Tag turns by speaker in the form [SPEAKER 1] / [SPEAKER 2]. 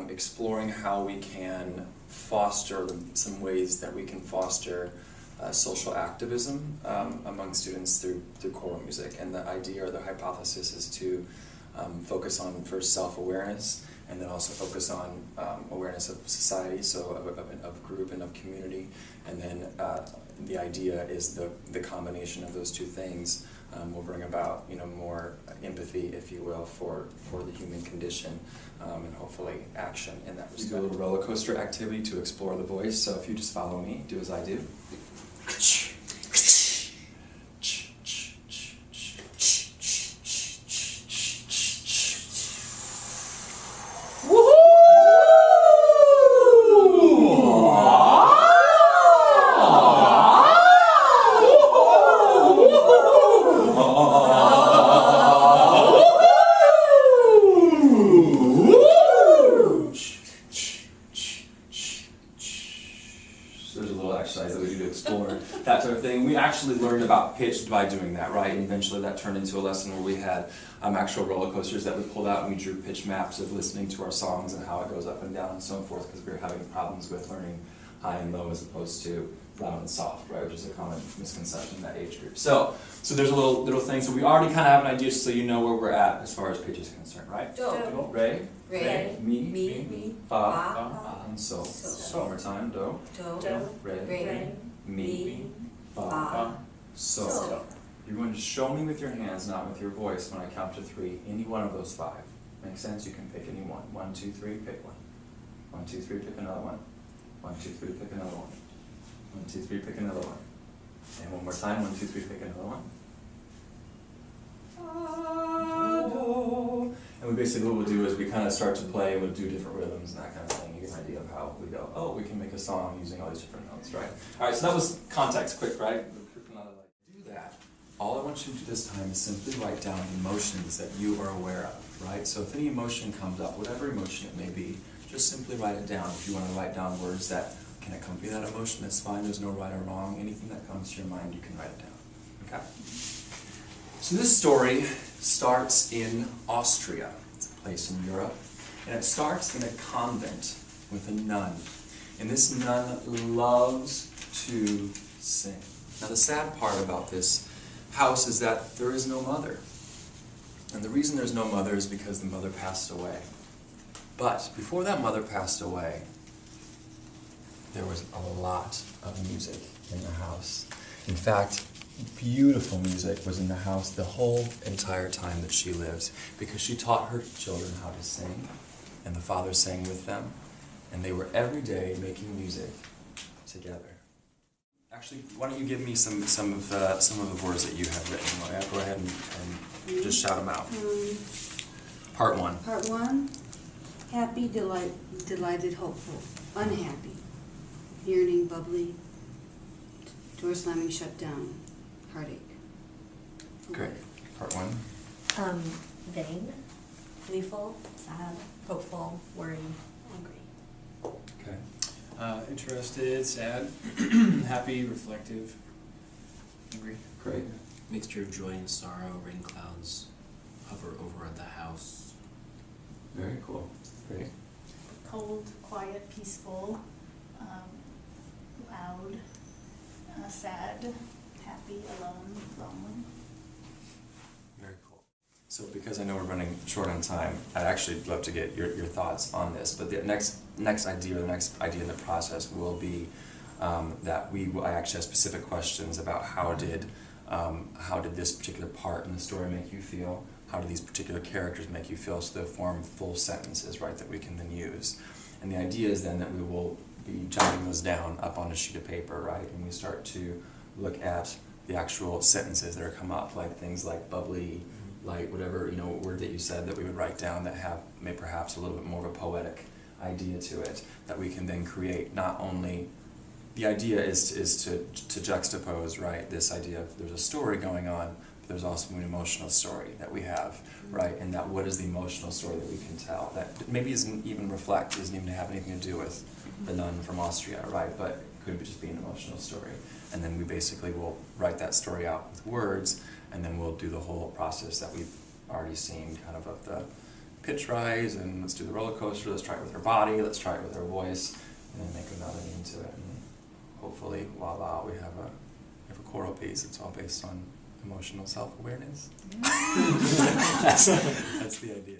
[SPEAKER 1] exploring how we can foster some ways that we can foster social activism among students through choral music. And the idea or the hypothesis is to focus on first self-awareness, and then also focus on awareness of society, so of group and of community. And then the idea is the combination of those two things will bring about more empathy, if you will, for the human condition, and hopefully action in that respect. We do a little roller coaster activity to explore the voice, so if you just follow me, do as I do. That sort of thing. We actually learned about pitch by doing that, right? And eventually that turned into a lesson where we had actual roller coasters that we pulled out and we drew pitch maps of listening to our songs and how it goes up and down and so forth, because we were having problems with learning high and low as opposed to loud and soft, right? Which is a common misconception in that age group. So there's a little thing. So we already kind of have an idea, so you know where we're at as far as pitch is concerned, right?
[SPEAKER 2] Do.
[SPEAKER 1] Re.
[SPEAKER 2] Re.
[SPEAKER 1] Mi. Fa. And so. One more time. Do. Re. Mi. Fa. So. You're going to show me with your hands, not with your voice, when I count to 3, any one of those 5. Makes sense? You can pick any one. 1, 2, 3, pick one. 1, 2, 3, pick another one. 1, 2, 3, pick another one. 1, 2, 3, pick another one. And one more time. 1, 2, 3, pick another one. And we basically what we'll do is we kind of start to play and we'll do different rhythms and that kind of thing. You get an idea of how we go, oh, we can make a song using all these different notes, right? All right, so that was context, quick, right? Do that. All I want you to do this time is simply write down emotions that you are aware of, right? So if any emotion comes up, whatever emotion it may be, just simply write it down. If you want to write down words that can accompany that emotion, that's fine. There's no right or wrong. Anything that comes to your mind, you can write it down, okay? So this story starts in Austria. It's a place in Europe. And it starts in a convent with a nun. And this nun loves to sing. Now the sad part about this house is that there is no mother. And the reason there's no mother is because the mother passed away. But before that mother passed away, there was a lot of music in the house. In fact, beautiful music was in the house the whole entire time that she lived, because she taught her children how to sing, and the father sang with them, and they were every day making music together. Actually, why don't you give me some of the words that you have written? Go ahead and just shout them out. Part 1.
[SPEAKER 2] Part 1. Happy, delighted, hopeful. Unhappy. Yearning, bubbly. Door slamming, shut down. Heartache.
[SPEAKER 1] Great. Part 1.
[SPEAKER 3] Vain, gleeful, sad, hopeful, worried, angry.
[SPEAKER 1] Okay.
[SPEAKER 4] Interested, sad, happy, reflective, angry.
[SPEAKER 1] Great.
[SPEAKER 5] Mixture of joy and sorrow, rain clouds hover over the house.
[SPEAKER 1] Very cool. Great.
[SPEAKER 6] Cold, quiet, peaceful, loud, sad, happy, alone, lonely.
[SPEAKER 1] Very cool. So because I know we're running short on time, I'd actually love to get your thoughts on this. But the next idea, or the next idea in the process will be that I actually have specific questions about how did this particular part in the story make you feel? How do these particular characters make you feel? So they'll form full sentences, right, that we can then use. And the idea is then that we will be jotting those down up on a sheet of paper, right? And we start to look at the actual sentences that are come up, like things like bubbly, light, whatever, word that you said that we would write down that have perhaps a little bit more of a poetic idea to it, that we can then create. Not only, the idea is to juxtapose, right, this idea of there's a story going on, but there's also an emotional story that we have, right, and that what is the emotional story that we can tell, that maybe doesn't even have anything to do with the nun from Austria, right, but could just be an emotional story. And then we basically will write that story out with words, and then we'll do the whole process that we've already seen, kind of the pitch rise, and let's do the roller coaster, let's try it with her body, let's try it with her voice, and then make a melody into it. And hopefully, voila, we have a choral piece. It's all based on emotional self-awareness. That's the idea.